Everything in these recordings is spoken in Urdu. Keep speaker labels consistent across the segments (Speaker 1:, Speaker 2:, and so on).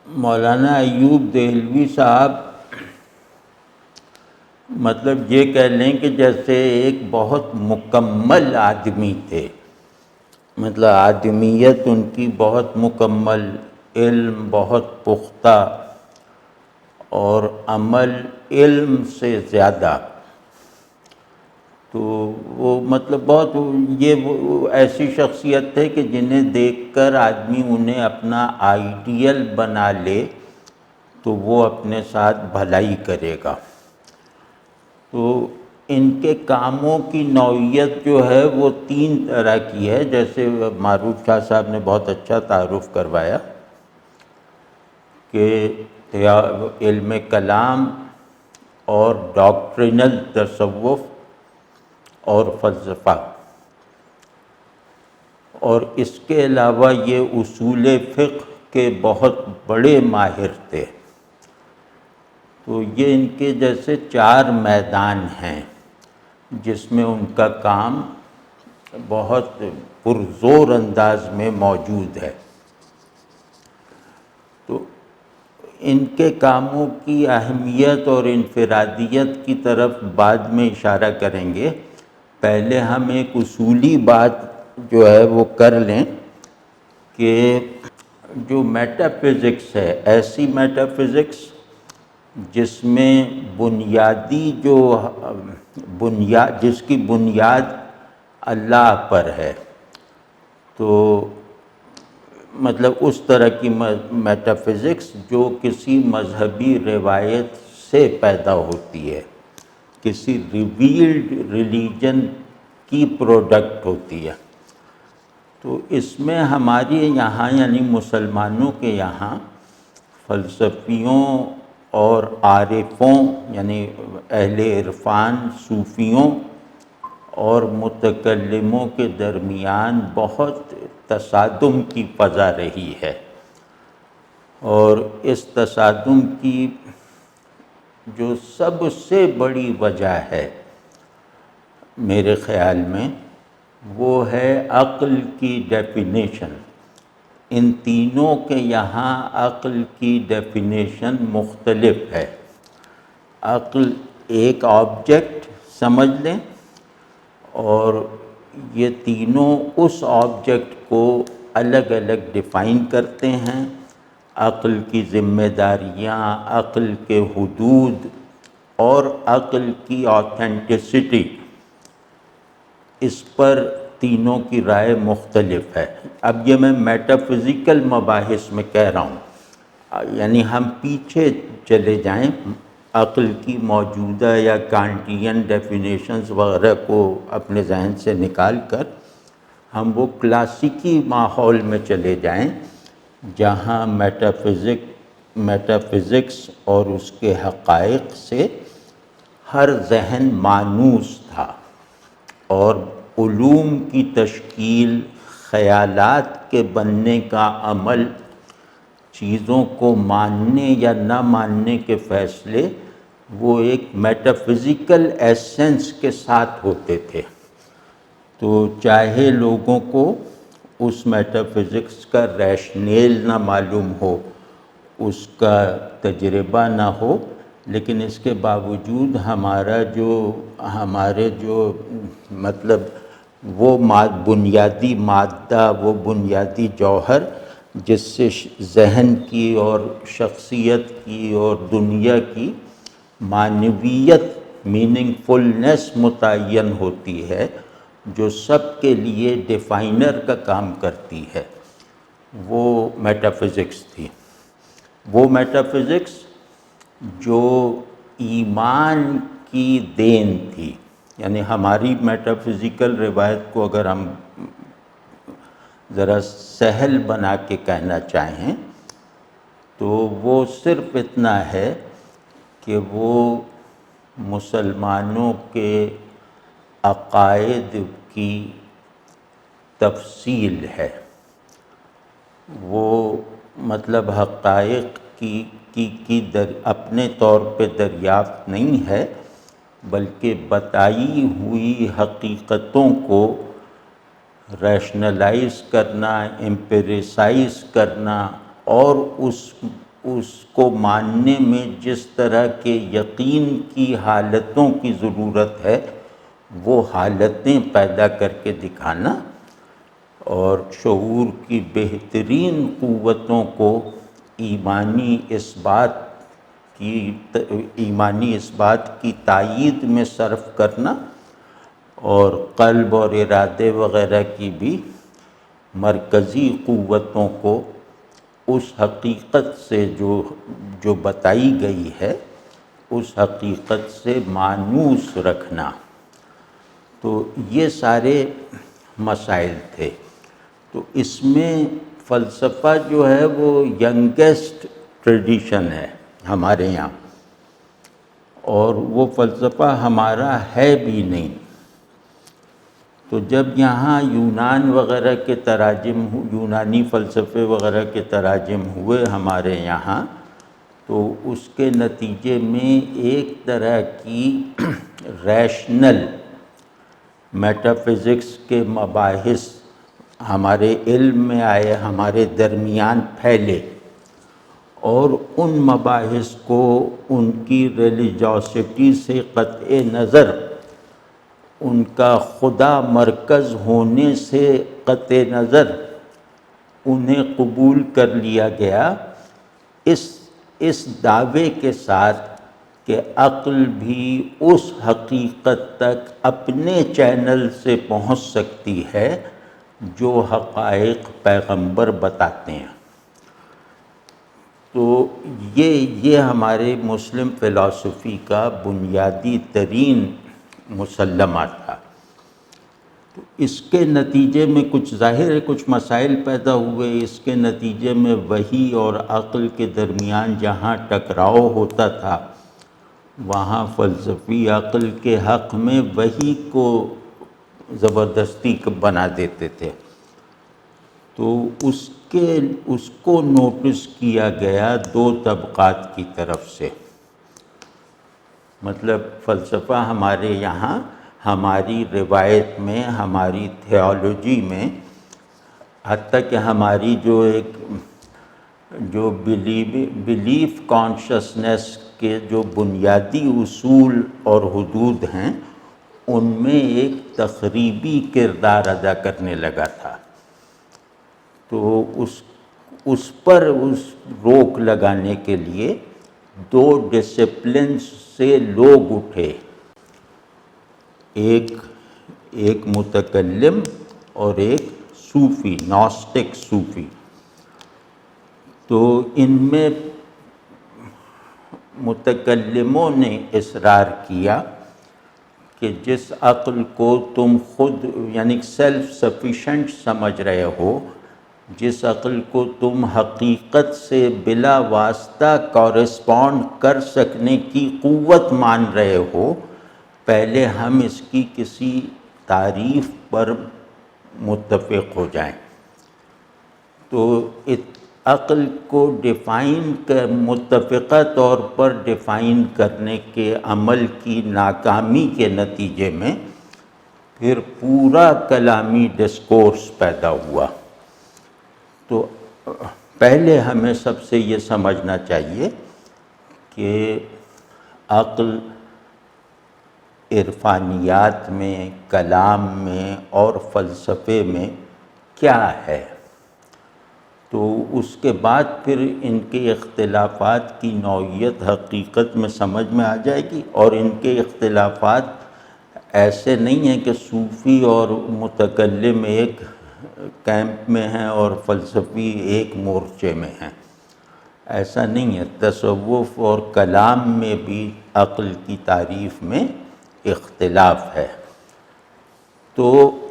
Speaker 1: مولانا ایوب دہلوی صاحب مطلب یہ کہہ لیں کہ جیسے ایک بہت مکمل آدمی تھے، مطلب آدمیت ان کی بہت مکمل، علم بہت پختہ اور عمل علم سے زیادہ. تو وہ مطلب بہت وہ ایسی شخصیت تھے کہ جنہیں دیکھ کر آدمی انہیں اپنا آئیڈیل بنا لے تو وہ اپنے ساتھ بھلائی کرے گا. تو ان کے کاموں کی نوعیت جو ہے وہ 3 طرح کی ہے، جیسے معروف شاہ صاحب نے بہت اچھا تعارف کروایا کہ علم کلام اور ڈاکٹرینل تصوف اور فلسفہ، اور اس کے علاوہ یہ اصول فقہ کے بہت بڑے ماہر تھے. تو یہ ان کے جیسے 4 میدان ہیں جس میں ان کا کام بہت پرزور انداز میں موجود ہے. تو ان کے کاموں کی اہمیت اور انفرادیت کی طرف بعد میں اشارہ کریں گے. پہلے ہم ایک اصولی بات جو ہے وہ کر لیں کہ جو میٹا فزکس ہے، ایسی میٹا فزکس جس میں جس کی بنیاد اللہ پر ہے، تو مطلب اس طرح کی میٹا فزکس جو کسی مذہبی روایت سے پیدا ہوتی ہے، کسی ریویلڈ ریلیجن کی پروڈکٹ ہوتی ہے. تو اس میں ہمارے یہاں یعنی مسلمانوں کے یہاں فلسفیوں اور عارفوں یعنی اہل عرفان صوفیوں اور متکلموں کے درمیان بہت تصادم کی فضا رہی ہے. اور اس تصادم کی جو سب سے بڑی وجہ ہے میرے خیال میں وہ ہے عقل کی ڈیفینیشن. ان تینوں کے یہاں عقل کی ڈیفینیشن مختلف ہے. عقل ایک آبجیکٹ سمجھ لیں اور یہ تینوں اس آبجیکٹ کو الگ الگ ڈیفائن کرتے ہیں. عقل کی ذمہ داریاں، عقل کے حدود اور عقل کی آتھینٹسٹی، اس پر تینوں کی رائے مختلف ہے. اب یہ میں میٹا فزیکل مباحث میں کہہ رہا ہوں، یعنی ہم پیچھے چلے جائیں عقل کی موجودہ یا کانٹین ڈیفینیشنز وغیرہ کو اپنے ذہن سے نکال کر ہم وہ کلاسیکی ماحول میں چلے جائیں جہاں میٹا فزکس اور اس کے حقائق سے ہر ذہن مانوس تھا، اور علوم کی تشکیل، خیالات کے بننے کا عمل، چیزوں کو ماننے یا نہ ماننے کے فیصلے وہ ایک میٹا فزیکل ایسنس کے ساتھ ہوتے تھے. تو چاہے لوگوں کو اس میٹا فزکس کا ریشنیل نہ معلوم ہو، اس کا تجربہ نہ ہو، لیکن اس کے باوجود ہمارے جو مطلب وہ بنیادی مادہ، وہ بنیادی جوہر جس سے ذہن کی اور شخصیت کی اور دنیا کی معنویت، میننگ فلنس متعین ہوتی ہے، جو سب کے لیے ڈیفائنر کا کام کرتی ہے، وہ میٹا فزکس تھی. وہ میٹا فزکس جو ایمان کی دین تھی. یعنی ہماری میٹا فزیکل روایت کو اگر ہم ذرا سہل بنا کے کہنا چاہیں تو وہ صرف اتنا ہے کہ وہ مسلمانوں کے عقائد کی تفصیل ہے. وہ مطلب حقائق کی اپنے طور پہ دریافت نہیں ہے، بلکہ بتائی ہوئی حقیقتوں کو ریشنلائز کرنا، ایمپیریسائز کرنا اور اس کو ماننے میں جس طرح کے یقین کی حالتوں کی ضرورت ہے وہ حالتیں پیدا کر کے دکھانا، اور شعور کی بہترین قوتوں کو ایمانی اس بات کی تائید میں صرف کرنا، اور قلب اور ارادے وغیرہ کی بھی مرکزی قوتوں کو اس حقیقت سے جو بتائی گئی ہے اس حقیقت سے مانوس رکھنا۔ تو یہ سارے مسائل تھے۔ تو اس میں فلسفہ جو ہے وہ ینگیسٹ ٹریڈیشن ہے ہمارے یہاں، اور وہ فلسفہ ہمارا ہے بھی نہیں۔ تو جب یہاں یونان وغیرہ کے تراجم، یونانی فلسفے وغیرہ کے تراجم ہوئے ہمارے یہاں، تو اس کے نتیجے میں ایک طرح کی ریشنل میٹا فزکس کے مباحث ہمارے علم میں آئے، ہمارے درمیان پھیلے، اور ان مباحث کو ان کی ریلیجوسٹی سے قطع نظر، ان کا خدا مرکز ہونے سے قطع نظر انہیں قبول کر لیا گیا، اس دعوے کے ساتھ کہ عقل بھی اس حقیقت تک اپنے چینل سے پہنچ سکتی ہے جو حقائق پیغمبر بتاتے ہیں۔ تو یہ ہمارے مسلم فلسفی کا بنیادی ترین مسلمہ تھا۔ تو اس کے نتیجے میں کچھ ظاہر ہے کچھ مسائل پیدا ہوئے، اس کے نتیجے میں وحی اور عقل کے درمیان جہاں ٹکراؤ ہوتا تھا وہاں فلسفی عقل کے حق میں وحی کو زبردستی بنا دیتے تھے۔ تو اس کو نوٹس کیا گیا دو طبقات کی طرف سے۔ مطلب فلسفہ ہمارے یہاں، ہماری روایت میں، ہماری تھیولوجی میں، حتیٰ کہ ہماری جو بلیف کانشسنس کے جو بنیادی اصول اور حدود ہیں ان میں ایک تخریبی کردار ادا کرنے لگا تھا۔ تو اس پر روک لگانے کے لیے دو ڈسپلنز سے لوگ اٹھے، ایک متکلم اور ایک صوفی، ناسٹک صوفی۔ تو ان میں متکلموں نے اصرار کیا کہ جس عقل کو تم خود یعنی سیلف سفیشینٹ سمجھ رہے ہو، جس عقل کو تم حقیقت سے بلا واسطہ کورسپونڈ کر سکنے کی قوت مان رہے ہو، پہلے ہم اس کی کسی تعریف پر متفق ہو جائیں۔ تو عقل کو متفقہ طور پر ڈیفائن کرنے کے عمل کی ناکامی کے نتیجے میں پھر پورا کلامی ڈسکورس پیدا ہوا۔ تو پہلے ہمیں سب سے یہ سمجھنا چاہیے کہ عقل عرفانیات میں، کلام میں اور فلسفے میں کیا ہے۔ تو اس کے بعد پھر ان کے اختلافات کی نوعیت حقیقت میں سمجھ میں آ جائے گی، اور ان کے اختلافات ایسے نہیں ہیں کہ صوفی اور متکلم ایک کیمپ میں ہیں اور فلسفی ایک مورچے میں ہیں، ایسا نہیں ہے۔ تصوف اور کلام میں بھی عقل کی تعریف میں اختلاف ہے۔ تو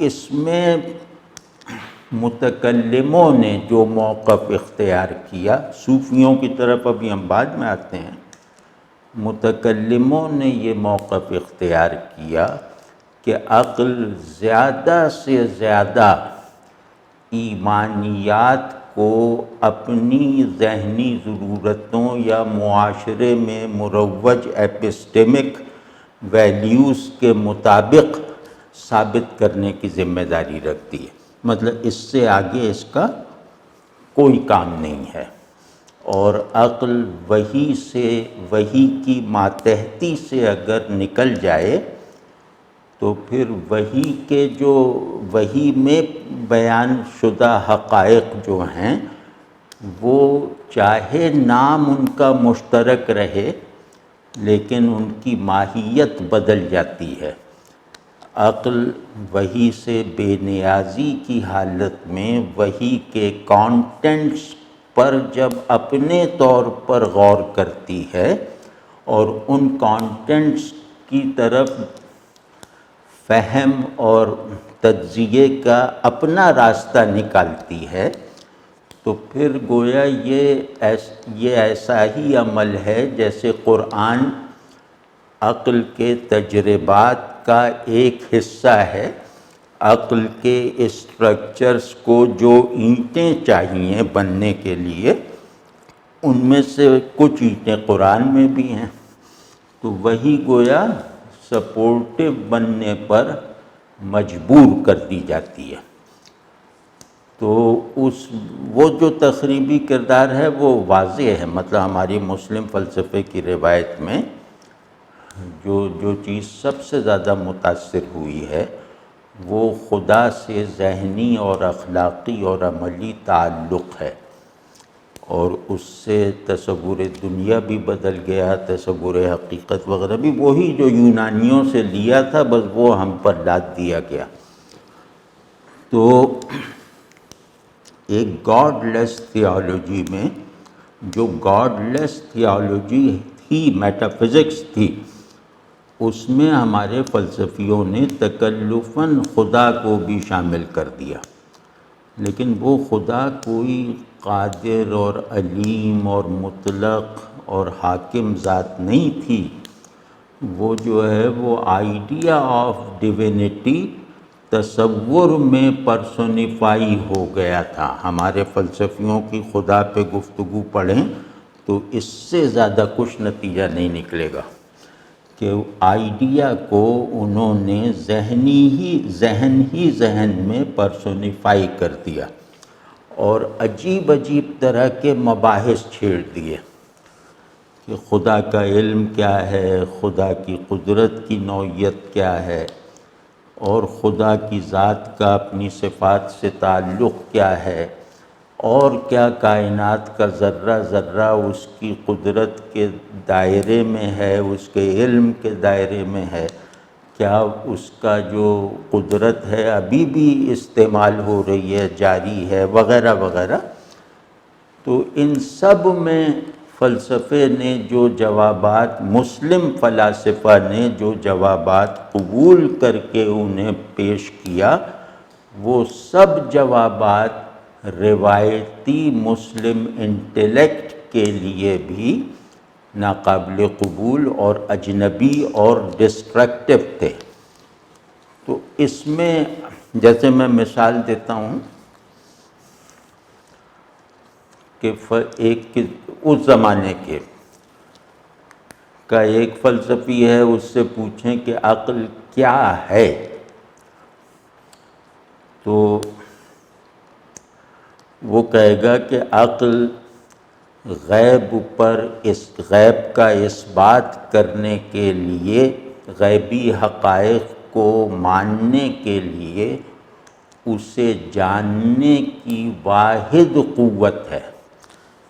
Speaker 1: اس میں متکلموں نے جو موقف اختیار کیا، صوفیوں کی طرف ابھی ہم بعد میں آتے ہیں، متکلموں نے یہ موقف اختیار کیا کہ عقل زیادہ سے زیادہ ایمانیات کو اپنی ذہنی ضرورتوں یا معاشرے میں مروج ایپسٹیمک ویلیوز کے مطابق ثابت کرنے کی ذمہ داری رکھتی ہے۔ مطلب اس سے آگے اس کا کوئی کام نہیں ہے، اور عقل وحی کی ماتحتی سے اگر نکل جائے تو پھر وحی میں بیان شدہ حقائق جو ہیں وہ چاہے نام ان کا مشترک رہے لیکن ان کی ماہیت بدل جاتی ہے۔ عقل وحی سے بے نیازی کی حالت میں وحی کے کانٹینٹس پر جب اپنے طور پر غور کرتی ہے اور ان کانٹینٹس کی طرف فہم اور تجزیے کا اپنا راستہ نکالتی ہے تو پھر گویا یہ ایسا ہی عمل ہے جیسے قرآن عقل کے تجربات کا ایک حصہ ہے۔ عقل کے اسٹرکچرز کو جو اینٹیں چاہیے بننے کے لیے ان میں سے کچھ اینٹیں قرآن میں بھی ہیں، تو وہی گویا سپورٹو بننے پر مجبور کر دی جاتی ہے۔ تو وہ جو تخریبی کردار ہے وہ واضح ہے، مطلب ہماری مسلم فلسفے کی روایت میں جو چیز سب سے زیادہ متاثر ہوئی ہے وہ خدا سے ذہنی اور اخلاقی اور عملی تعلق ہے، اور اس سے تصور دنیا بھی بدل گیا، تصور حقیقت وغیرہ بھی وہی جو یونانیوں سے لیا تھا بس وہ ہم پر لاد دیا گیا۔ تو ایک گاڈ لیس تھیالوجی میں، جو گاڈ لیس تھیالوجی تھی، میٹافزکس تھی، اس میں ہمارے فلسفیوں نے تکلفاً خدا کو بھی شامل کر دیا، لیکن وہ خدا کوئی قادر اور علیم اور مطلق اور حاکم ذات نہیں تھی، وہ جو ہے وہ آئیڈیا آف ڈیوینٹی تصور میں پرسونیفائی ہو گیا تھا۔ ہمارے فلسفیوں کی خدا پہ گفتگو پڑھیں تو اس سے زیادہ کچھ نتیجہ نہیں نکلے گا کہ آئیڈیا کو انہوں نے ذہن میں پرسونیفائی کر دیا اور عجیب عجیب طرح کے مباحث چھیڑ دیے کہ خدا کا علم کیا ہے، خدا کی قدرت کی نوعیت کیا ہے، اور خدا کی ذات کا اپنی صفات سے تعلق کیا ہے، اور کیا کائنات کا ذرہ ذرہ اس کی قدرت کے دائرے میں ہے، اس کے علم کے دائرے میں ہے، کیا اس کا جو قدرت ہے ابھی بھی استعمال ہو رہی ہے، جاری ہے، وغیرہ وغیرہ۔ تو ان سب میں فلسفے نے جو جوابات، مسلم فلاسفہ نے جو جوابات قبول کر کے انہیں پیش کیا، وہ سب جوابات روایتی مسلم انٹلیکٹ کے لیے بھی ناقابل قبول اور اجنبی اور ڈسٹرکٹیو تھے۔ تو اس میں جیسے میں مثال دیتا ہوں کہ اس زمانے کا ایک فلسفی ہے، اس سے پوچھیں کہ عقل کیا ہے، تو وہ کہے گا کہ عقل غیب کا اثبات کرنے کے لیے، غیبی حقائق کو ماننے کے لیے اسے جاننے کی واحد قوت ہے۔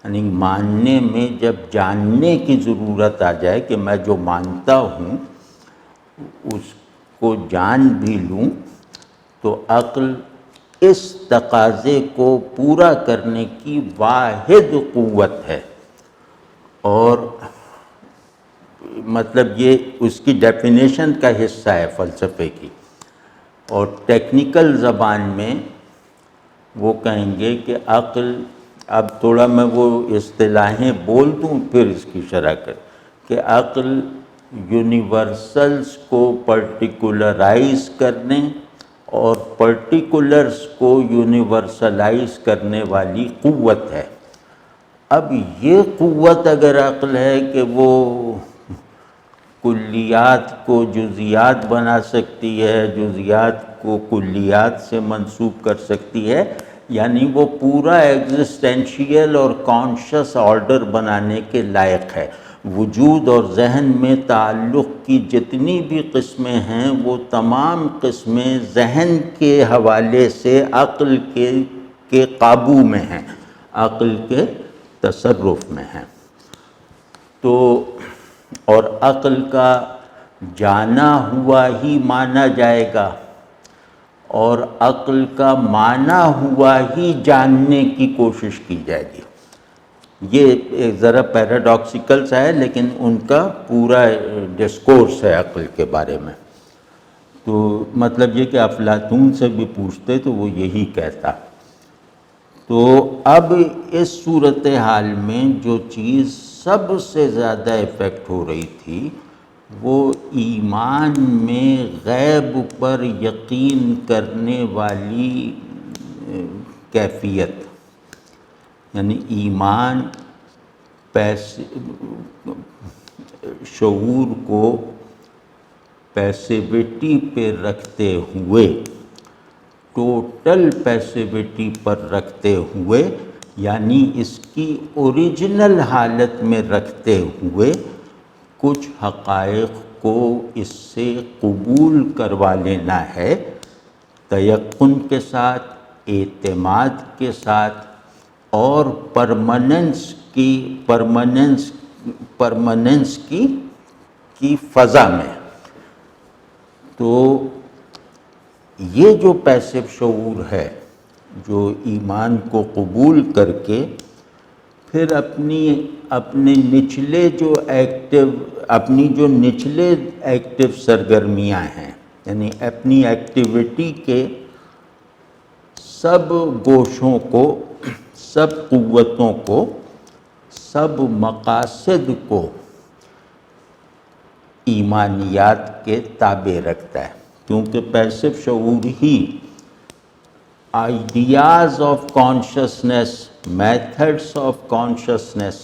Speaker 1: یعنی ماننے میں جب جاننے کی ضرورت آ جائے کہ میں جو مانتا ہوں اس کو جان بھی لوں، تو عقل اس تقاضے کو پورا کرنے کی واحد قوت ہے، اور مطلب یہ اس کی ڈیفینیشن کا حصہ ہے فلسفے کی۔ اور ٹیکنیکل زبان میں وہ کہیں گے کہ عقل، اب تھوڑا میں وہ اصطلاحیں بول دوں پھر اس کی شرح کر، کہ عقل یونیورسلز کو پرٹیکولرائز کرنے اور پرٹیکولرز کو یونیورسلائز کرنے والی قوت ہے۔ اب یہ قوت اگر عقل ہے کہ وہ کلیات کو جزیات بنا سکتی ہے، جزیات کو کلیات سے منسوب کر سکتی ہے، یعنی وہ پورا ایگزسٹینشیل اور کانشس آرڈر بنانے کے لائق ہے۔ وجود اور ذہن میں تعلق کی جتنی بھی قسمیں ہیں وہ تمام قسمیں ذہن کے حوالے سے عقل کے قابو میں ہیں، عقل کے تصرف میں ہیں۔ تو اور عقل کا جانا ہوا ہی مانا جائے گا، اور عقل کا مانا ہوا ہی جاننے کی کوشش کی جائے گی۔ یہ ایک ذرا پیراڈاکسیکل سا ہے، لیکن ان کا پورا ڈسکورس ہے عقل کے بارے میں۔ تو مطلب یہ کہ افلاطون سے بھی پوچھتے تو وہ یہی کہتا۔ تو اب اس صورتحال میں جو چیز سب سے زیادہ ایفیکٹ ہو رہی تھی وہ ایمان میں غیب پر یقین کرنے والی کیفیت، یعنی ایمان شعور کو پیسیوٹی پہ رکھتے ہوئے، ٹوٹل پیسیوٹی پر رکھتے ہوئے، یعنی اس کی اوریجنل حالت میں رکھتے ہوئے کچھ حقائق کو اس سے قبول کروا لینا ہے، تیقن کے ساتھ، اعتماد کے ساتھ، اور پرماننس کی فضا میں۔ تو یہ جو پیسو شعور ہے جو ایمان کو قبول کر کے پھر اپنے نچلے ایکٹیو سرگرمیاں ہیں، یعنی اپنی ایکٹیویٹی کے سب گوشوں کو، سب قوتوں کو، سب مقاصد کو ایمانیات کے تابع رکھتا ہے، کیونکہ پیسو شعور ہی ideas of consciousness, methods of consciousness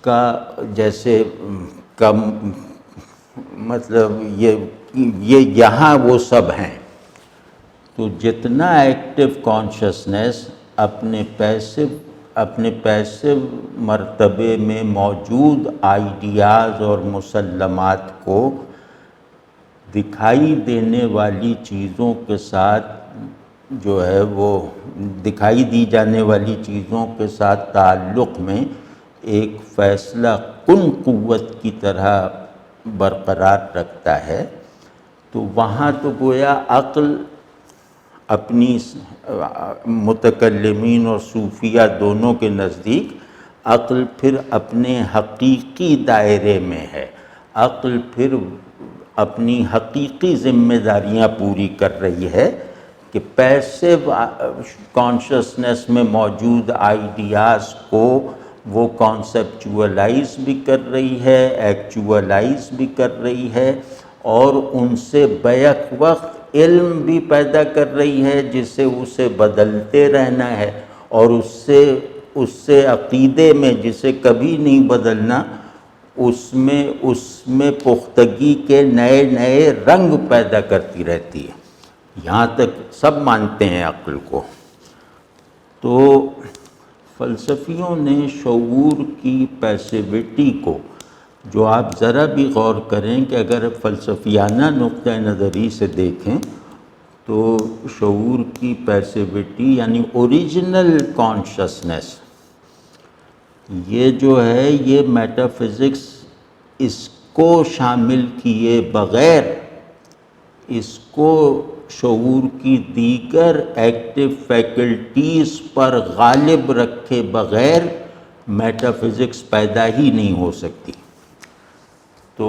Speaker 1: کا جیسے مطلب یہ یہاں وہ سب ہیں۔ تو جتنا ایکٹیو کانشسنس اپنے پیسو مرتبے میں موجود آئیڈیاز اور مسلمات کو دکھائی دینے والی چیزوں کے ساتھ جو ہے وہ دکھائی دی جانے والی چیزوں کے ساتھ تعلق میں ایک فیصلہ کن قوت کی طرح برقرار رکھتا ہے، تو وہاں تو گویا عقل اپنی متکلمین اور صوفیہ دونوں کے نزدیک عقل پھر اپنے حقیقی دائرے میں ہے، عقل پھر اپنی حقیقی ذمہ داریاں پوری کر رہی ہے کہ پیسو کانشسنس میں موجود آئیڈیاز کو وہ کانسیپچولائز بھی کر رہی ہے، ایکچولائز بھی کر رہی ہے، اور ان سے بیک وقت علم بھی پیدا کر رہی ہے جسے اسے بدلتے رہنا ہے، اور اس سے عقیدے میں جسے کبھی نہیں بدلنا، اس میں پختگی کے نئے نئے رنگ پیدا کرتی رہتی ہے۔ یہاں تک سب مانتے ہیں عقل کو۔ تو فلسفیوں نے شعور کی پیسیوٹی کو، جو آپ ذرا بھی غور کریں کہ اگر فلسفیانہ نقطہ نظری سے دیکھیں تو شعور کی پیسیوٹی یعنی اوریجنل کانشسنس، یہ جو ہے یہ میٹا فزکس اس کو شامل کیے بغیر، اس کو شعور کی دیگر ایکٹیو فیکلٹیز پر غالب رکھے بغیر میٹا فزکس پیدا ہی نہیں ہو سکتی۔ تو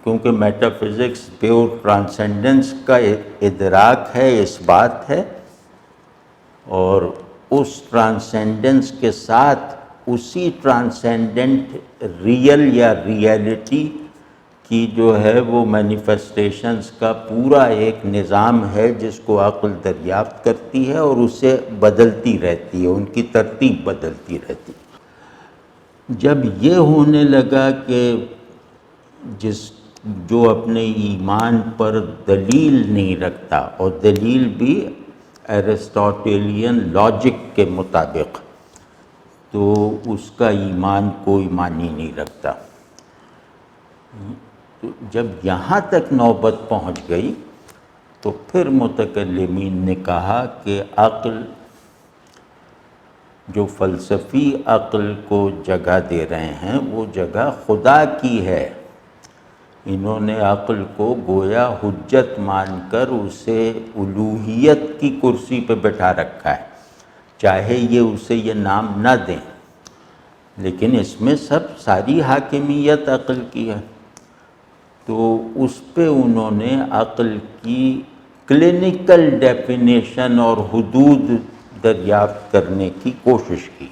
Speaker 1: کیونکہ میٹا فزکس پیور ٹرانسینڈنس کا ادراک ہے، اس بات ہے، اور اس ٹرانسینڈنس کے ساتھ اسی ٹرانسینڈنٹ ریئل یا ریئلٹی کی جو ہے وہ مینیفیسٹیشنز کا پورا ایک نظام ہے جس کو عقل دریافت کرتی ہے اور اسے بدلتی رہتی ہے، ان کی ترتیب بدلتی رہتی ہے۔ جب یہ ہونے لگا کہ جو اپنے ایمان پر دلیل نہیں رکھتا، اور دلیل بھی ایرسٹوٹیلین لاجک کے مطابق، تو اس کا ایمان کوئی معنی نہیں رکھتا۔ تو جب یہاں تک نوبت پہنچ گئی تو پھر متکلمین نے کہا کہ عقل، جو فلسفی عقل کو جگہ دے رہے ہیں وہ جگہ خدا کی ہے۔ انہوں نے عقل کو گویا حجت مان کر اسے الوہیت کی کرسی پہ بٹھا رکھا ہے، چاہے یہ اسے یہ نام نہ دیں، لیکن اس میں ساری حاکمیت عقل کی ہے۔ تو اس پہ انہوں نے عقل کی کلینکل ڈیفینیشن اور حدود دریافت کرنے کی کوشش کی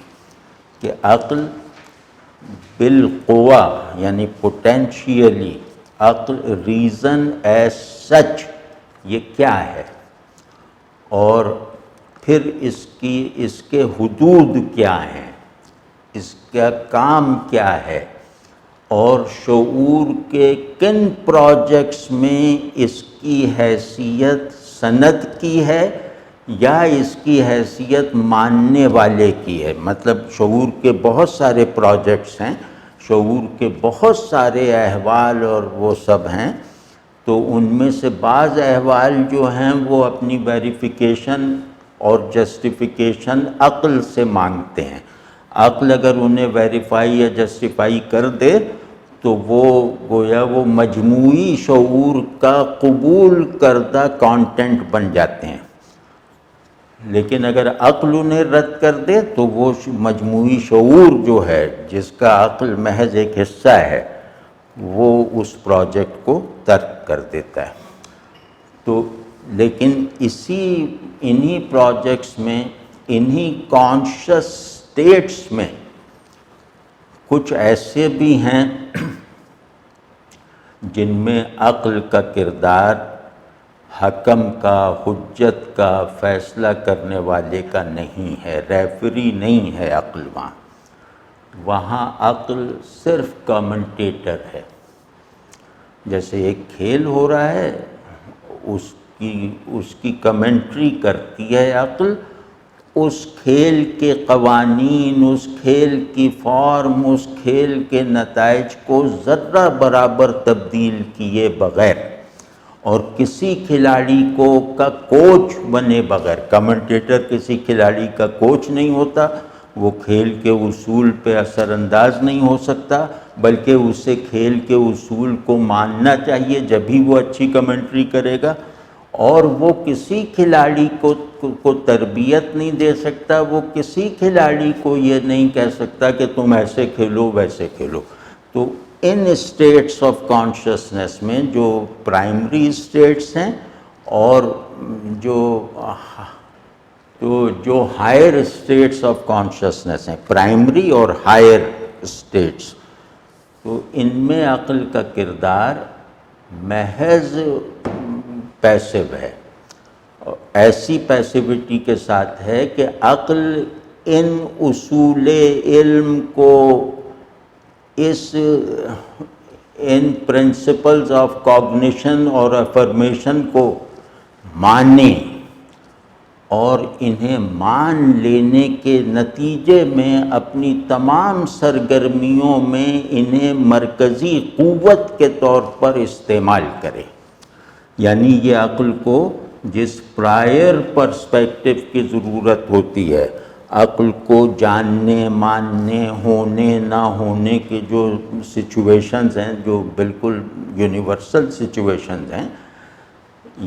Speaker 1: کہ عقل بالقوہ یعنی پوٹینشیلی، عقل ریزن ایز سچ یہ کیا ہے، اور پھر اس کے حدود کیا ہیں، اس کا کام کیا ہے، اور شعور کے کن پروجیکٹس میں اس کی حیثیت سند کی ہے یا اس کی حیثیت ماننے والے کی ہے۔ مطلب شعور کے بہت سارے پروجیکٹس ہیں، شعور کے بہت سارے احوال اور وہ سب ہیں، تو ان میں سے بعض احوال جو ہیں وہ اپنی ویریفیکیشن اور جسٹیفیکیشن عقل سے مانگتے ہیں۔ عقل اگر انہیں ویریفائی یا جسٹیفائی کر دے تو وہ گویا وہ مجموعی شعور کا قبول کردہ کانٹینٹ بن جاتے ہیں، لیکن اگر عقل انہیں رد کر دے تو وہ مجموعی شعور جو ہے جس کا عقل محض ایک حصہ ہے وہ اس پروجیکٹ کو ترک کر دیتا ہے۔ تو لیکن انہی پروجیکٹس میں، انہی کانشس اسٹیٹس میں کچھ ایسے بھی ہیں جن میں عقل کا کردار حکم کا، حجت کا، فیصلہ کرنے والے کا نہیں ہے، ریفری نہیں ہے عقل وہاں عقل صرف کمنٹیٹر ہے۔ جیسے ایک کھیل ہو رہا ہے، اس کی کمنٹری کرتی ہے عقل، اس کھیل کے قوانین، اس کھیل کی فارم، اس کھیل کے نتائج کو ذرہ برابر تبدیل کیے بغیر اور کسی کھلاڑی کا کوچ بنے بغیر، کمنٹیٹر کسی کھلاڑی کا کوچ نہیں ہوتا، وہ کھیل کے اصول پہ اثر انداز نہیں ہو سکتا، بلکہ اسے کھیل کے اصول کو ماننا چاہیے جبھی وہ اچھی کمنٹری کرے گا، اور وہ کسی کھلاڑی کو تربیت نہیں دے سکتا، وہ کسی کھلاڑی کو یہ نہیں کہہ سکتا کہ تم ایسے کھیلو ویسے کھیلو۔ تو ان اسٹیٹس آف کانشسنس میں جو پرائمری اسٹیٹس ہیں اور جو ہائر اسٹیٹس آف کانشسنس ہیں، پرائمری اور ہائر اسٹیٹس، تو ان میں عقل کا کردار محض پیسو ہے، ایسی پیسیوٹی کے ساتھ ہے کہ عقل ان اصول علم کو، ان پرنسپلز آف کوگنیشن اور افرمیشن کو مانے، اور انہیں مان لینے کے نتیجے میں اپنی تمام سرگرمیوں میں انہیں مرکزی قوت کے طور پر استعمال کرے۔ یعنی یہ عقل کو جس پرائر پرسپیکٹو کی ضرورت ہوتی ہے، عقل کو جاننے، ماننے، ہونے نہ ہونے کے جو سچویشنز ہیں، جو بالکل یونیورسل سچویشنز ہیں،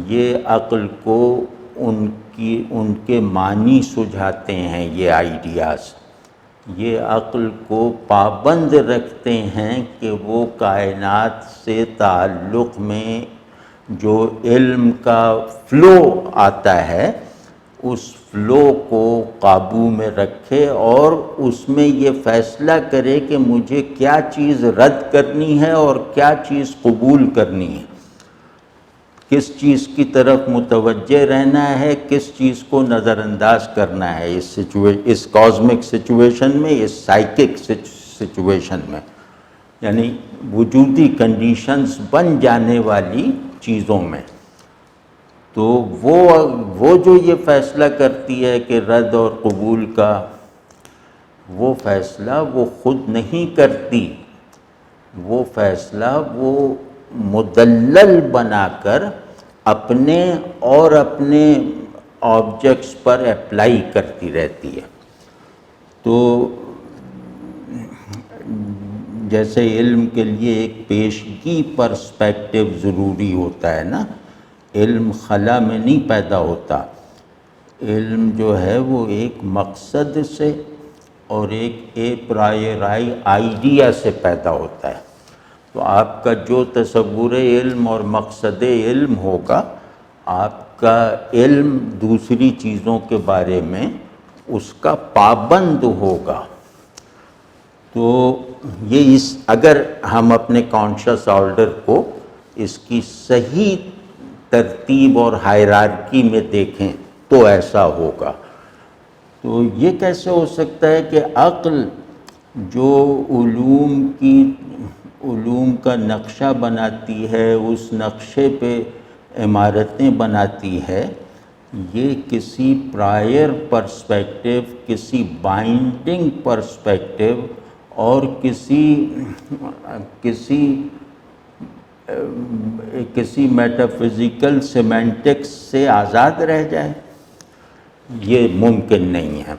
Speaker 1: یہ عقل کو ان کے معنی سجھاتے ہیں، یہ آئیڈیاز، یہ عقل کو پابند رکھتے ہیں کہ وہ کائنات سے تعلق میں جو علم کا فلو آتا ہے اس فلو کو قابو میں رکھے اور اس میں یہ فیصلہ کرے کہ مجھے کیا چیز رد کرنی ہے اور کیا چیز قبول کرنی ہے، کس چیز کی طرف متوجہ رہنا ہے، کس چیز کو نظر انداز کرنا ہے اس کازمک سچویشن میں، اس سائیکک سچویشن میں، یعنی وجودی کنڈیشنز بن جانے والی چیزوں میں۔ تو وہ جو یہ فیصلہ کرتی ہے کہ رد اور قبول کا، وہ فیصلہ وہ خود نہیں کرتی، وہ فیصلہ وہ مدلل بنا کر اپنے اور اپنے آبجیکٹس پر اپلائی کرتی رہتی ہے۔ تو جیسے علم کے لیے ایک پیشگی پرسپیکٹو ضروری ہوتا ہے نا، علم خلا میں نہیں پیدا ہوتا، علم جو ہے وہ ایک مقصد سے اور ایک اے پرائیورائی آئیڈیا سے پیدا ہوتا ہے۔ تو آپ کا جو تصور علم اور مقصد علم ہوگا، آپ کا علم دوسری چیزوں کے بارے میں اس کا پابند ہوگا۔ تو یہ اگر ہم اپنے کانشس آرڈر کو اس کی صحیح ترتیب اور ہائرارکی میں دیکھیں تو ایسا ہوگا۔ تو یہ کیسے ہو سکتا ہے کہ عقل جو علوم کا نقشہ بناتی ہے، اس نقشے پہ عمارتیں بناتی ہے، یہ کسی پرائر پرسپیکٹو، کسی بائنڈنگ پرسپیکٹو اور کسی میٹافزیکل سیمینٹکس سے آزاد رہ جائے؟ یہ ممکن نہیں ہے۔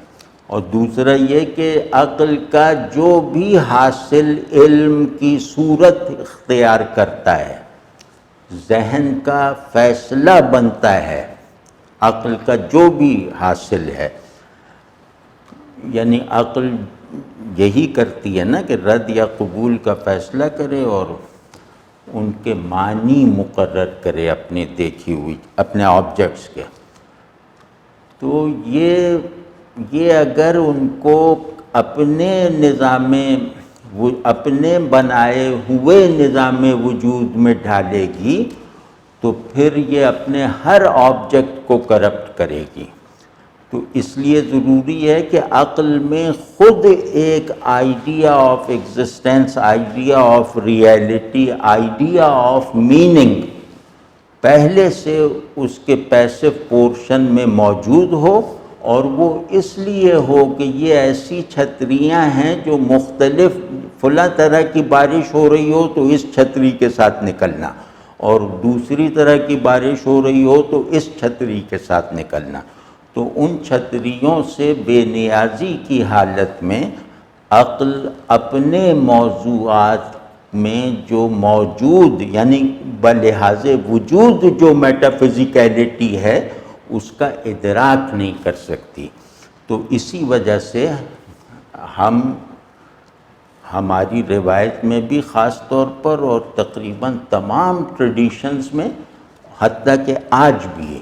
Speaker 1: اور دوسرا یہ کہ عقل کا جو بھی حاصل علم کی صورت اختیار کرتا ہے، ذہن کا فیصلہ بنتا ہے، عقل کا جو بھی حاصل ہے، یعنی عقل یہی کرتی ہے نا کہ رد یا قبول کا فیصلہ کرے اور ان کے معنی مقرر کرے اپنے دیکھی ہوئی اپنے آبجیکٹس کے۔ تو یہ اگر ان کو اپنے بنائے ہوئے نظام وجود میں ڈالے گی تو پھر یہ اپنے ہر آبجیکٹ کو کرپٹ کرے گی۔ تو اس لیے ضروری ہے کہ عقل میں خود ایک idea of existence, idea of reality, idea of meaning پہلے سے اس کے پیسو پورشن میں موجود ہو، اور وہ اس لیے ہو کہ یہ ایسی چھتریاں ہیں جو مختلف فلاں طرح کی بارش ہو رہی ہو تو اس چھتری کے ساتھ نکلنا، اور دوسری طرح کی بارش ہو رہی ہو تو اس چھتری کے ساتھ نکلنا۔ تو ان چھتریوں سے بے نیازی کی حالت میں عقل اپنے موضوعات میں جو موجود، یعنی بلحاظ وجود جو میٹافزیکیلٹی ہے، اس کا ادراک نہیں کر سکتی۔ تو اسی وجہ سے ہماری روایت میں بھی خاص طور پر اور تقریباً تمام ٹریڈیشنز میں، حتیٰ کہ آج بھی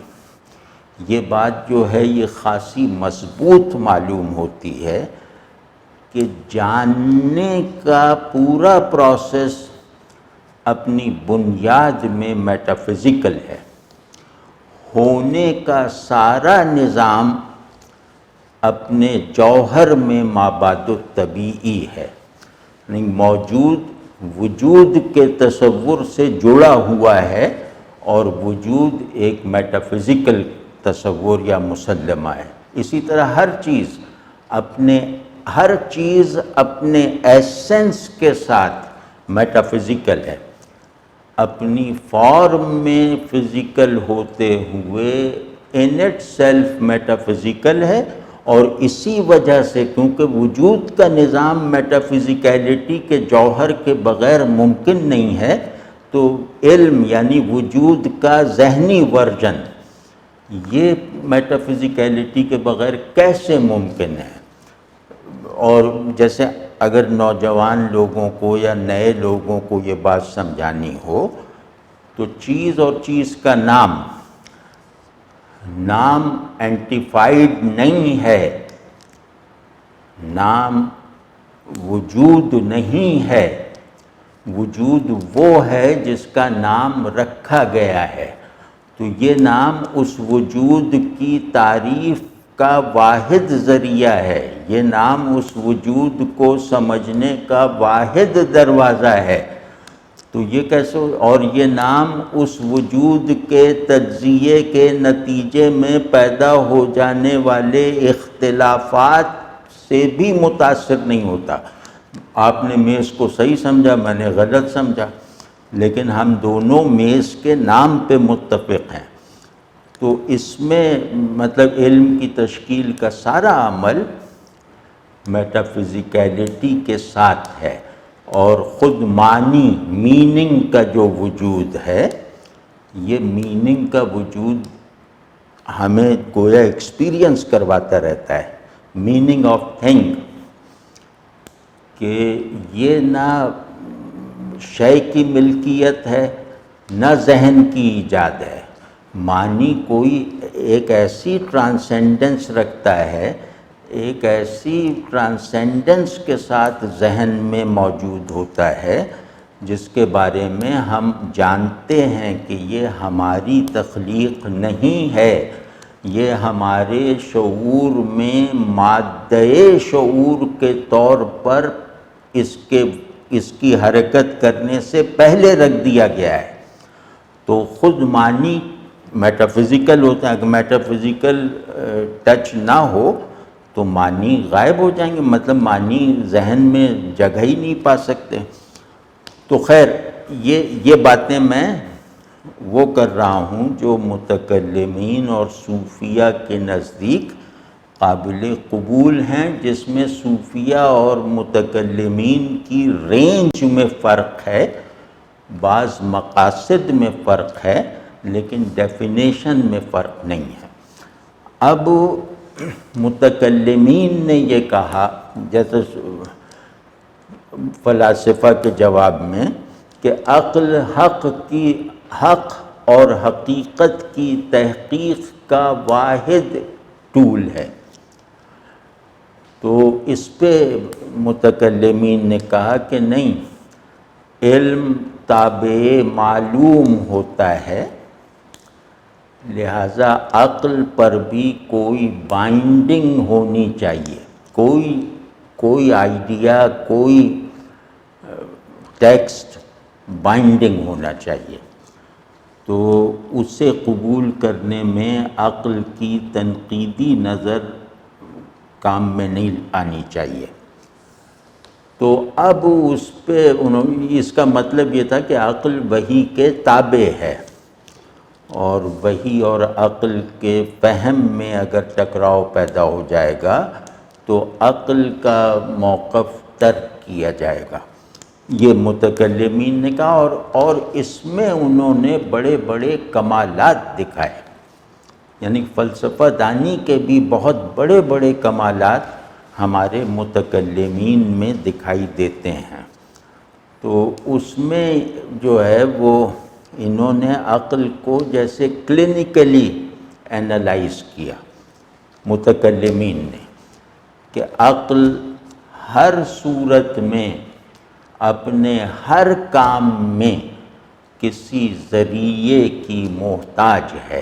Speaker 1: یہ بات جو ہے یہ خاصی مضبوط معلوم ہوتی ہے کہ جاننے کا پورا پروسیس اپنی بنیاد میں میٹافزیکل ہے، ہونے کا سارا نظام اپنے جوہر میں مابعد الطبیعی ہے، یعنی وجود کے تصور سے جڑا ہوا ہے، اور وجود ایک میٹافزیکل تصور یا مسلمہ ہے۔ اسی طرح ہر چیز اپنے ایسنس کے ساتھ میٹافزیکل ہے، اپنی فارم میں فزیکل ہوتے ہوئے ان اٹ سیلف میٹافزیکل ہے، اور اسی وجہ سے کیونکہ وجود کا نظام میٹافزیکیلٹی کے جوہر کے بغیر ممکن نہیں ہے، تو علم یعنی وجود کا ذہنی ورژن یہ میٹافزیکیلٹی کے بغیر کیسے ممکن ہے؟ اور جیسے اگر نوجوان لوگوں کو یا نئے لوگوں کو یہ بات سمجھانی ہو تو چیز اور چیز کا نام اینٹیفائڈ نہیں ہے، نام وجود نہیں ہے، وجود وہ ہے جس کا نام رکھا گیا ہے۔ تو یہ نام اس وجود کی تعریف کا واحد ذریعہ ہے، یہ نام اس وجود کو سمجھنے کا واحد دروازہ ہے۔ تو یہ کیسے اور یہ نام اس وجود کے تجزیے کے نتیجے میں پیدا ہو جانے والے اختلافات سے بھی متاثر نہیں ہوتا. آپ نے میز کو صحیح سمجھا، میں نے غلط سمجھا، لیکن ہم دونوں میز کے نام پہ متفق ہیں. تو اس میں مطلب علم کی تشکیل کا سارا عمل میٹافزیکیلٹی کے ساتھ ہے، اور خود معنی میننگ کا جو وجود ہے، یہ میننگ کا وجود ہمیں گویا ایکسپیرینس کرواتا رہتا ہے. میننگ آف تھنگ، کہ یہ نہ شے کی ملکیت ہے نہ ذہن کی ایجاد ہے. معنی کوئی ایک ایسی ٹرانسینڈنس رکھتا ہے، ایک ایسی ٹرانسینڈنس کے ساتھ ذہن میں موجود ہوتا ہے جس کے بارے میں ہم جانتے ہیں کہ یہ ہماری تخلیق نہیں ہے، یہ ہمارے شعور میں مادہ شعور کے طور پر اس کی حرکت کرنے سے پہلے رکھ دیا گیا ہے. تو خود معنی میٹافزیکل ہوتا ہے. اگر میٹافزیکل ٹچ نہ ہو تو معنی غائب ہو جائیں گے، مطلب معنی ذہن میں جگہ ہی نہیں پا سکتے. تو خیر یہ باتیں میں وہ کر رہا ہوں جو متکلمین اور صوفیہ کے نزدیک قابل قبول ہیں، جس میں صوفیہ اور متکلمین کی رینج میں فرق ہے، بعض مقاصد میں فرق ہے، لیکن ڈیفینیشن میں فرق نہیں ہے. اب متکلمین نے یہ کہا، جیسے فلاسفہ کے جواب میں، کہ عقل حق اور حقیقت کی تحقیق کا واحد ٹول ہے. تو اس پہ متکلمین نے کہا کہ نہیں، علم تابع معلوم ہوتا ہے، لہذا عقل پر بھی کوئی بائنڈنگ ہونی چاہیے، کوئی آئیڈیا، کوئی ٹیکسٹ بائنڈنگ ہونا چاہیے. تو اسے قبول کرنے میں عقل کی تنقیدی نظر کام میں نہیں آنی چاہیے. تو اب اس پہ اس کا مطلب یہ تھا کہ عقل وحی کے تابع ہے، اور وحی اور عقل کے فہم میں اگر ٹکراؤ پیدا ہو جائے گا تو عقل کا موقف ترک کیا جائے گا. یہ متکلمین نے کہا، اور اس میں انہوں نے بڑے بڑے کمالات دکھائے، یعنی فلسفہ دانی کے بھی بہت بڑے بڑے کمالات ہمارے متکلمین میں دکھائی دیتے ہیں. تو اس میں جو ہے وہ انہوں نے عقل کو جیسے کلینکلی اینالائز کیا متکلمین نے، کہ عقل ہر صورت میں اپنے ہر کام میں کسی ذریعے کی محتاج ہے.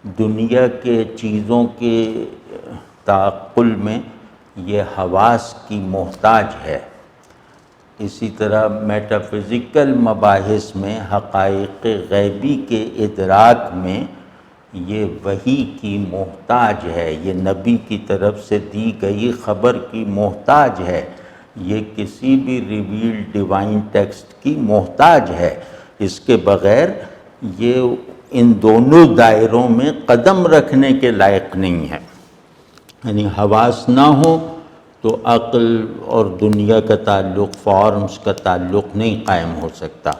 Speaker 1: دنیا کے چیزوں کے تعقل میں یہ حواس کی محتاج ہے. اسی طرح میٹافزیکل مباحث میں حقائق غیبی کے ادراک میں یہ وحی کی محتاج ہے، یہ نبی کی طرف سے دی گئی خبر کی محتاج ہے، یہ کسی بھی ریویل ڈیوائن ٹیکسٹ کی محتاج ہے. اس کے بغیر یہ ان دونوں دائروں میں قدم رکھنے کے لائق نہیں ہے. یعنی حواس نہ ہو تو عقل اور دنیا کا تعلق، فارمز کا تعلق نہیں قائم ہو سکتا.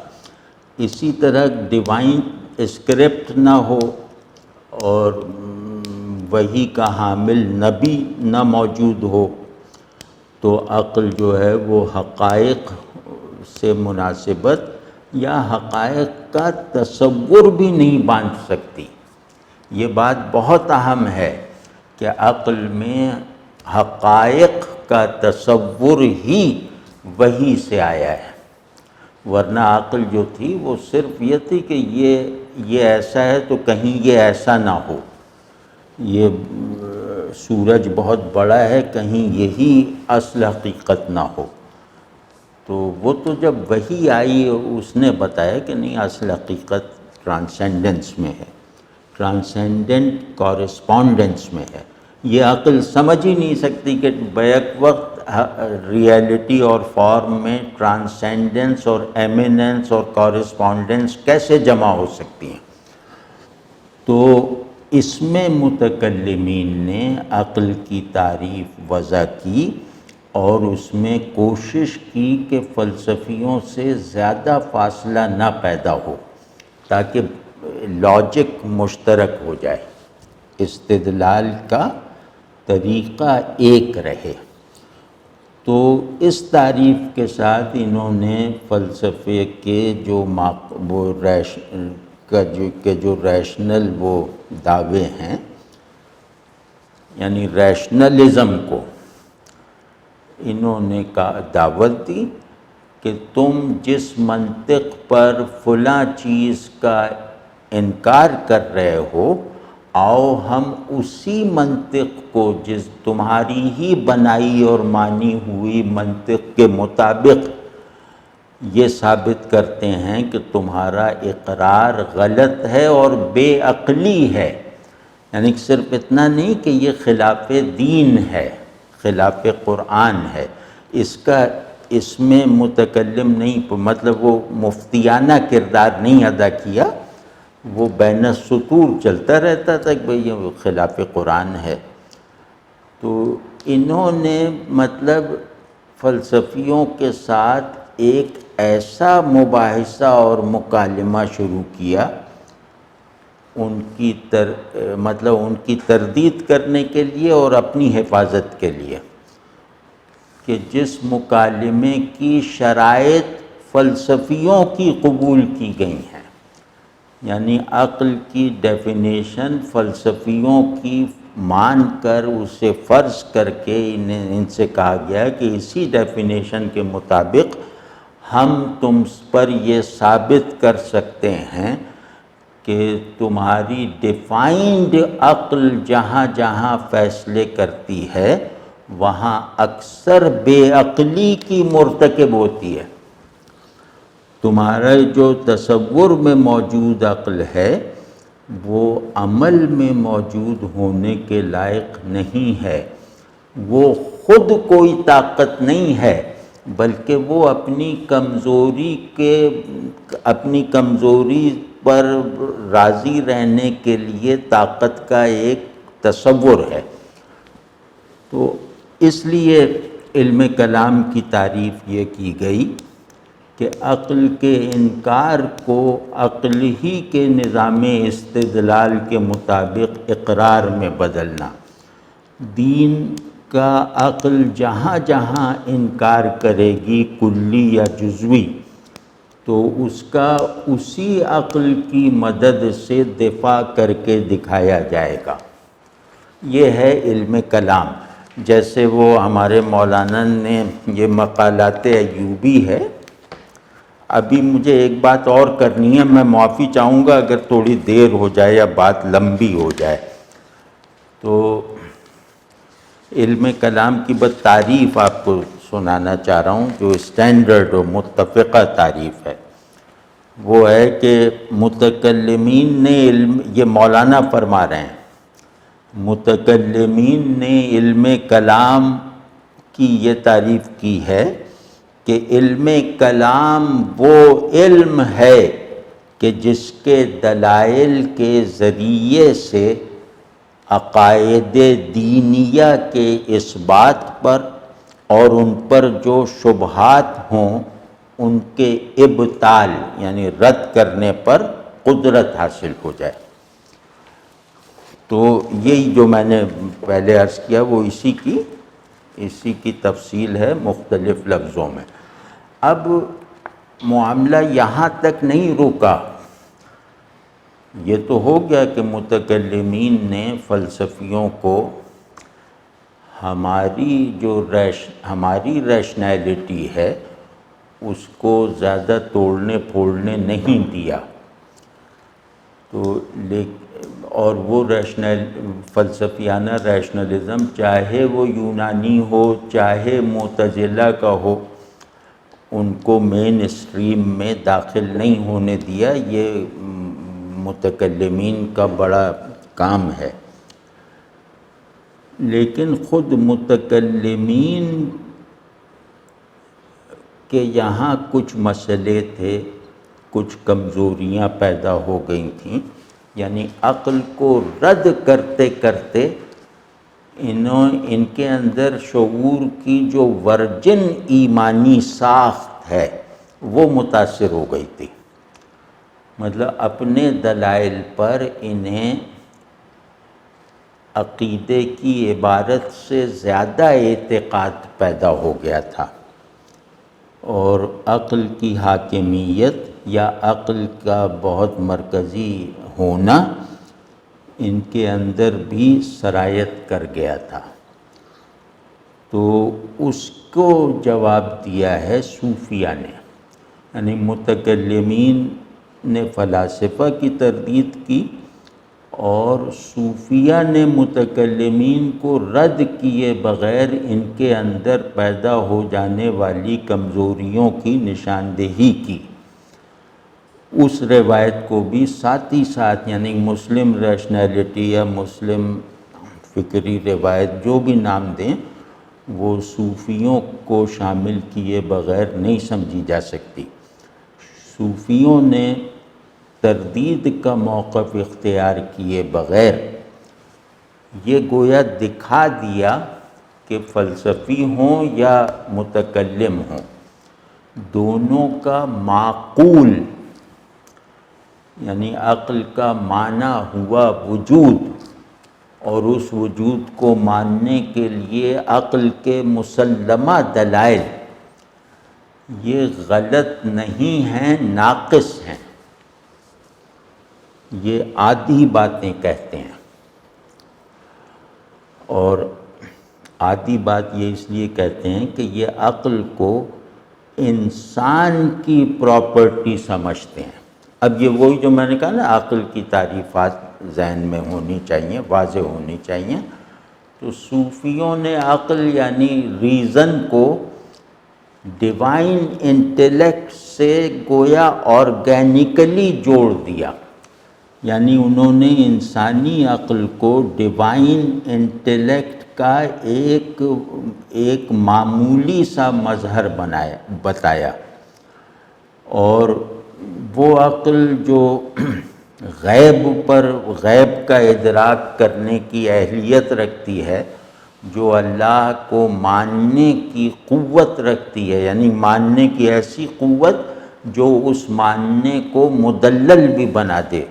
Speaker 1: اسی طرح ڈیوائن اسکرپٹ نہ ہو اور وحی کا حامل نبی نہ موجود ہو تو عقل جو ہے وہ حقائق سے مناسبت یا حقائق کا تصور بھی نہیں باندھ سکتی. یہ بات بہت اہم ہے کہ عقل میں حقائق کا تصور ہی وحی سے آیا ہے، ورنہ عقل جو تھی وہ صرف یہ تھی کہ یہ ایسا ہے تو کہیں یہ ایسا نہ ہو، یہ سورج بہت بڑا ہے کہیں یہی اصل حقیقت نہ ہو. تو وہ تو جب وحی آئی اس نے بتایا کہ نہیں، اصل حقیقت ٹرانسینڈنس میں ہے، ٹرانسینڈنٹ کورسپونڈنس میں ہے۔ یہ عقل سمجھ ہی نہیں سکتی کہ بیک وقت ریئلٹی اور فارم میں ٹرانسینڈنس اور ایمیننس اور کورسپونڈنس کیسے جمع ہو سکتی ہیں۔ تو اس میں متکلمین نے عقل کی تعریف وضع کی اور اس میں کوشش کی کہ فلسفیوں سے زیادہ فاصلہ نہ پیدا ہو تاکہ لاجک مشترک ہو جائے، استدلال کا طریقہ ایک رہے۔ تو اس تعریف کے ساتھ انہوں نے فلسفے کے جو ریشنل وہ دعوے ہیں، یعنی ریشنلزم کو انہوں نے دعوت دی کہ تم جس منطق پر فلاں چیز کا انکار کر رہے ہو، آؤ ہم اسی منطق کو جس تمہاری ہی بنائی اور مانی ہوئی منطق کے مطابق یہ ثابت کرتے ہیں کہ تمہارا اقرار غلط ہے اور بے عقلی ہے۔ یعنی صرف اتنا نہیں کہ یہ خلاف دین ہے، خلاف قرآن ہے، اس میں متکلم نہیں، مطلب وہ مفتیانہ کردار نہیں ادا کیا، وہ بین السطور چلتا رہتا تھا کہ بھئی یہ خلاف قرآن ہے۔ تو انہوں نے مطلب فلسفیوں کے ساتھ ایک ایسا مباحثہ اور مکالمہ شروع کیا ان کی تردید کرنے کے لیے اور اپنی حفاظت کے لیے، کہ جس مکالمے کی شرائط فلسفیوں کی قبول کی گئی ہیں، یعنی عقل کی ڈیفینیشن فلسفیوں کی مان کر اسے فرض کر کے ان سے کہا گیا کہ اسی ڈیفینیشن کے مطابق ہم تم پر یہ ثابت کر سکتے ہیں کہ تمہاری ڈیفائنڈ عقل جہاں جہاں فیصلے کرتی ہے وہاں اکثر بے عقلی کی مرتکب ہوتی ہے۔ تمہارا جو تصور میں موجود عقل ہے وہ عمل میں موجود ہونے کے لائق نہیں ہے، وہ خود کوئی طاقت نہیں ہے، بلکہ وہ اپنی کمزوری پر راضی رہنے کے لیے طاقت کا ایک تصور ہے۔ تو اس لیے علم کلام کی تعریف یہ کی گئی کہ عقل کے انکار کو عقل ہی کے نظام استدلال کے مطابق اقرار میں بدلنا۔ دین کا عقل جہاں جہاں انکار کرے گی کلی یا جزوی، تو اس کا اسی عقل کی مدد سے دفاع کر کے دکھایا جائے گا۔ یہ ہے علم کلام۔ جیسے وہ ہمارے مولانا نے یہ مقالات ایوبی ہے، ابھی مجھے ایک بات اور کرنی ہے، میں معافی چاہوں گا اگر تھوڑی دیر ہو جائے یا بات لمبی ہو جائے۔ تو علم کلام کی بس تعریف آپ کو سنانا چاہ رہا ہوں جو اسٹینڈرڈ و متفقہ تعریف ہے۔ وہ ہے کہ متکلمین نے یہ مولانا فرما رہے ہیں، متکلمین نے علم کلام کی یہ تعریف کی ہے کہ علم کلام وہ علم ہے کہ جس کے دلائل کے ذریعے سے عقائد دینیہ کے اثبات پر اور ان پر جو شبہات ہوں ان کے ابطال یعنی رد کرنے پر قدرت حاصل ہو جائے۔ تو یہی جو میں نے پہلے عرض کیا وہ اسی کی تفصیل ہے مختلف لفظوں میں۔ اب معاملہ یہاں تک نہیں رکا، یہ تو ہو گیا کہ متکلمین نے فلسفیوں کو ہماری ریشنیلٹی ہے اس کو زیادہ توڑنے پھوڑنے نہیں دیا۔ تو اور وہ فلسفیانہ ریشنلزم چاہے وہ یونانی ہو چاہے معتزلہ کا ہو، ان کو مین اسٹریم میں داخل نہیں ہونے دیا، یہ متکلمین کا بڑا کام ہے۔ لیکن خود متکلمین کے یہاں کچھ مسئلے تھے، کچھ کمزوریاں پیدا ہو گئی تھیں، یعنی عقل کو رد کرتے کرتے ان کے اندر شعور کی جو ورجن ایمانی ساخت ہے وہ متاثر ہو گئی تھی۔ مطلب اپنے دلائل پر انہیں عقیدے کی عبارت سے زیادہ اعتقاد پیدا ہو گیا تھا، اور عقل کی حاکمیت یا عقل کا بہت مرکزی ہونا ان کے اندر بھی سرایت کر گیا تھا۔ تو اس کو جواب دیا ہے صوفیہ نے، یعنی متکلمین نے فلاسفہ کی تردید کی، اور صوفیہ نے متکلمین کو رد کیے بغیر ان کے اندر پیدا ہو جانے والی کمزوریوں کی نشاندہی کی۔ اس روایت کو بھی ساتھ ہی ساتھ، یعنی مسلم ریشنلٹی یا مسلم فکری روایت جو بھی نام دیں، وہ صوفیوں کو شامل کیے بغیر نہیں سمجھی جا سکتی۔ صوفیوں نے تردید کا موقف اختیار کیے بغیر یہ گویا دکھا دیا کہ فلسفی ہوں یا متکلم ہوں، دونوں کا معقول یعنی عقل کا معنی ہوا وجود، اور اس وجود کو ماننے کے لیے عقل کے مسلمہ دلائل یہ غلط نہیں ہیں، ناقص ہیں۔ یہ عادی باتیں کہتے ہیں، اور عادی بات یہ اس لیے کہتے ہیں کہ یہ عقل کو انسان کی پراپرٹی سمجھتے ہیں۔ اب یہ وہی جو میں نے کہا نا، عقل کی تعریفات ذہن میں ہونی چاہیے، واضح ہونی چاہیے۔ تو صوفیوں نے عقل یعنی ریزن کو ڈیوائن انٹیلیکٹ سے گویا آرگینیکلی جوڑ دیا، یعنی انہوں نے انسانی عقل کو ڈیوائن انٹیلیکٹ کا ایک معمولی سا مظہر بتایا، اور وہ عقل جو غیب کا ادراک کرنے کی اہلیت رکھتی ہے، جو اللہ کو ماننے کی قوت رکھتی ہے، یعنی ماننے کی ایسی قوت جو اس ماننے کو مدلل بھی بنا دے،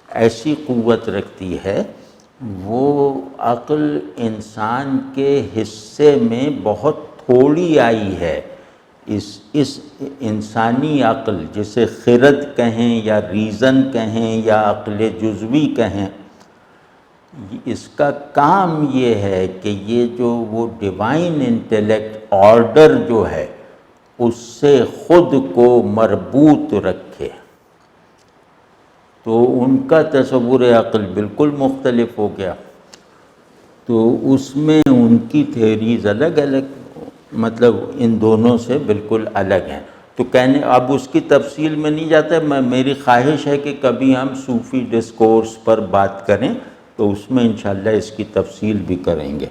Speaker 1: ایسی قوت رکھتی ہے، وہ عقل انسان کے حصے میں بہت تھوڑی آئی ہے۔ اس انسانی عقل جسے خرد کہیں یا ریزن کہیں یا عقل جزوی کہیں، اس کا کام یہ ہے کہ یہ جو وہ ڈیوائن انٹیلیکٹ آرڈر جو ہے اس سے خود کو مربوط رکھے۔ تو ان کا تصور عقل بالکل مختلف ہو گیا، تو اس میں ان کی تھیریز الگ الگ، مطلب ان دونوں سے بالکل الگ ہیں۔ تو اب اس کی تفصیل میں نہیں جاتا، میری خواہش ہے کہ کبھی ہم صوفی ڈسکورس پر بات کریں تو اس میں انشاءاللہ اس کی تفصیل بھی کریں گے،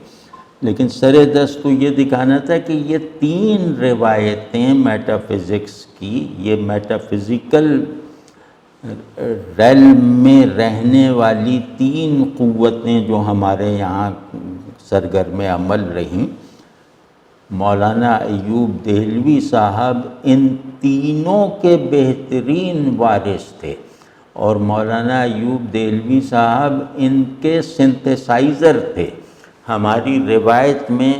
Speaker 1: لیکن سر دست تو یہ دکھانا تھا کہ یہ تین روایتیں میٹا فزکس کی، یہ میٹا فزیکل ریلم میں رہنے والی تین قوتیں جو ہمارے یہاں سرگرم عمل رہیں، مولانا ایوب دہلوی صاحب ان تینوں کے بہترین وارث تھے، اور مولانا ایوب دہلوی صاحب ان کے سنتھسائزر تھے۔ ہماری روایت میں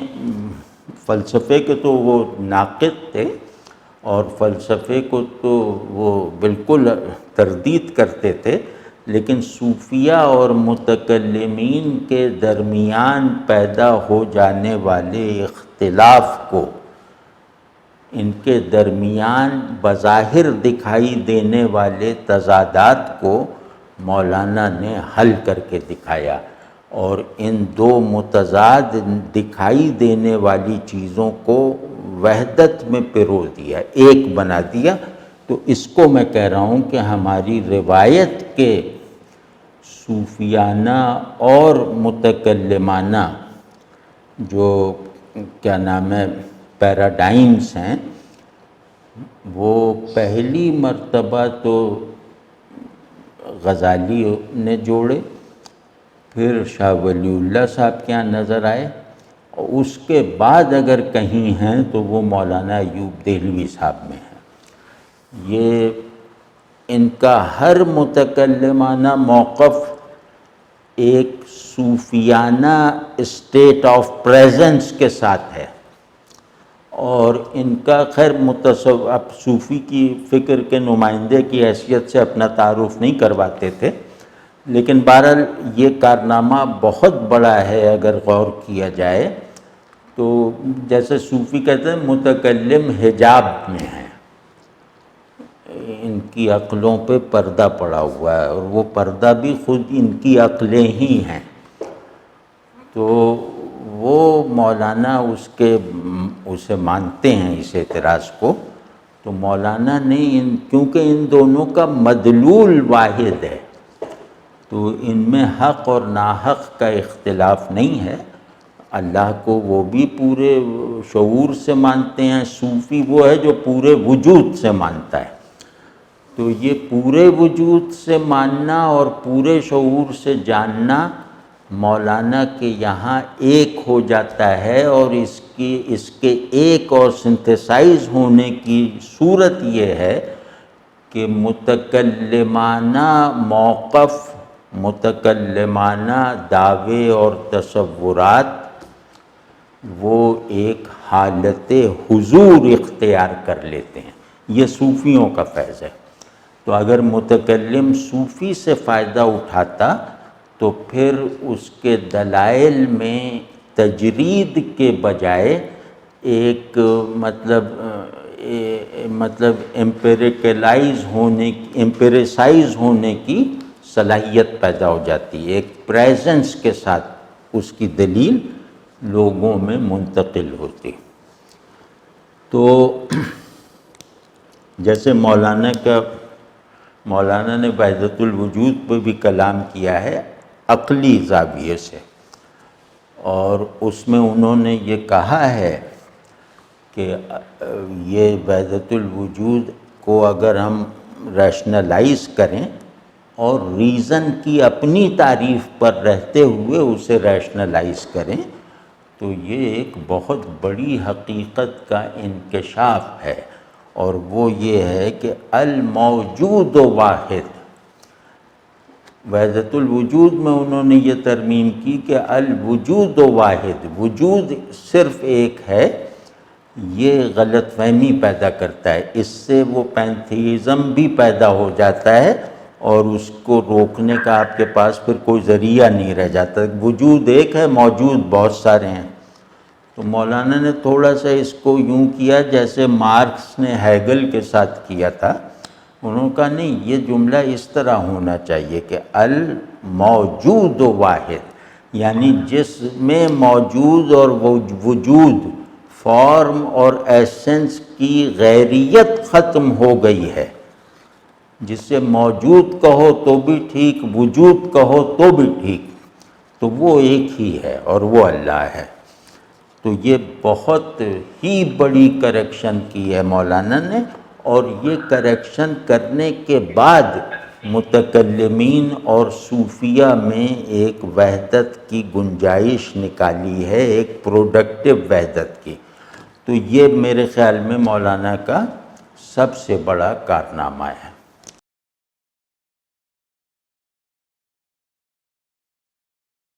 Speaker 1: فلسفے کے تو وہ ناقد تھے، اور فلسفے کو تو وہ بالکل تردید کرتے تھے، لیکن صوفیہ اور متکلمین کے درمیان پیدا ہو جانے والے اختلاف کو، ان کے درمیان بظاہر دکھائی دینے والے تضادات کو مولانا نے حل کر کے دکھایا، اور ان دو متضاد دکھائی دینے والی چیزوں کو وحدت میں پرو دیا، ایک بنا دیا۔ تو اس کو میں کہہ رہا ہوں کہ ہماری روایت کے صوفیانہ اور متکلمانہ جو کیا نام ہے پیراڈائمز ہیں، وہ پہلی مرتبہ تو غزالی نے جوڑے، پھر شاہ ولی اللہ صاحب کے یہاں نظر آئے، اور اس کے بعد اگر کہیں ہیں تو وہ مولانا ایوب دہلوی صاحب میں ہیں۔ یہ ان کا ہر متکلمانہ موقف ایک صوفیانہ اسٹیٹ آف پریزنس کے ساتھ ہے، اور ان کا خیر اب صوفی کی فکر کے نمائندے کی حیثیت سے اپنا تعارف نہیں کرواتے تھے، لیکن بہرحال یہ کارنامہ بہت بڑا ہے اگر غور کیا جائے تو۔ جیسے صوفی کہتے ہیں متکلم حجاب میں ہیں، ان کی عقلوں پہ پردہ پڑا ہوا ہے، اور وہ پردہ بھی خود ان کی عقلیں ہی ہیں۔ تو وہ مولانا اسے مانتے ہیں اس اعتراض کو، تو مولانا نے کیونکہ ان دونوں کا مدلول واحد ہے، تو ان میں حق اور ناحق کا اختلاف نہیں ہے۔ اللہ کو وہ بھی پورے شعور سے مانتے ہیں، صوفی وہ ہے جو پورے وجود سے مانتا ہے۔ تو یہ پورے وجود سے ماننا اور پورے شعور سے جاننا مولانا کے یہاں ایک ہو جاتا ہے، اور اس کے ایک اور سنتھیسائز ہونے کی صورت یہ ہے کہ متکلمانہ موقف، متکلمانہ دعوے اور تصورات وہ ایک حالت حضور اختیار کر لیتے ہیں۔ یہ صوفیوں کا فیض ہے۔ تو اگر متکلم صوفی سے فائدہ اٹھاتا تو پھر اس کے دلائل میں تجرید کے بجائے ایک مطلب ایمپیریسائز ہونے کی صلاحیت پیدا ہو جاتی ہے، ایک پریزنس کے ساتھ اس کی دلیل لوگوں میں منتقل ہوتی۔ تو جیسے مولانا نے وحدت الوجود پہ بھی کلام کیا ہے عقلی زاویے سے، اور اس میں انہوں نے یہ کہا ہے کہ یہ وحدت الوجود کو اگر ہم ریشنلائز کریں اور ریزن کی اپنی تعریف پر رہتے ہوئے اسے ریشنلائز کریں تو یہ ایک بہت بڑی حقیقت کا انکشاف ہے، اور وہ یہ ہے کہ الموجود واحد۔ وحدت الوجود میں انہوں نے یہ ترمیم کی کہ الوجود واحد، وجود صرف ایک ہے، یہ غلط فہمی پیدا کرتا ہے، اس سے وہ پینتھیزم بھی پیدا ہو جاتا ہے، اور اس کو روکنے کا آپ کے پاس پھر کوئی ذریعہ نہیں رہ جاتا۔ وجود ایک ہے، موجود بہت سارے ہیں۔ تو مولانا نے تھوڑا سا اس کو یوں کیا جیسے مارکس نے ہیگل کے ساتھ کیا تھا۔ انہوں نے کہا نہیں، یہ جملہ اس طرح ہونا چاہیے کہ الموجود واحد، یعنی جس میں موجود اور وجود، فارم اور ایسنس کی غیریت ختم ہو گئی ہے، جسے موجود کہو تو بھی ٹھیک، وجود کہو تو بھی ٹھیک، تو وہ ایک ہی ہے اور وہ اللہ ہے۔ تو یہ بہت ہی بڑی کریکشن کی ہے مولانا نے، اور یہ کریکشن کرنے کے بعد متکلمین اور صوفیہ میں ایک وحدت کی گنجائش نکالی ہے، ایک پروڈکٹیو وحدت کی۔ تو یہ میرے خیال میں مولانا کا سب سے بڑا کارنامہ ہے۔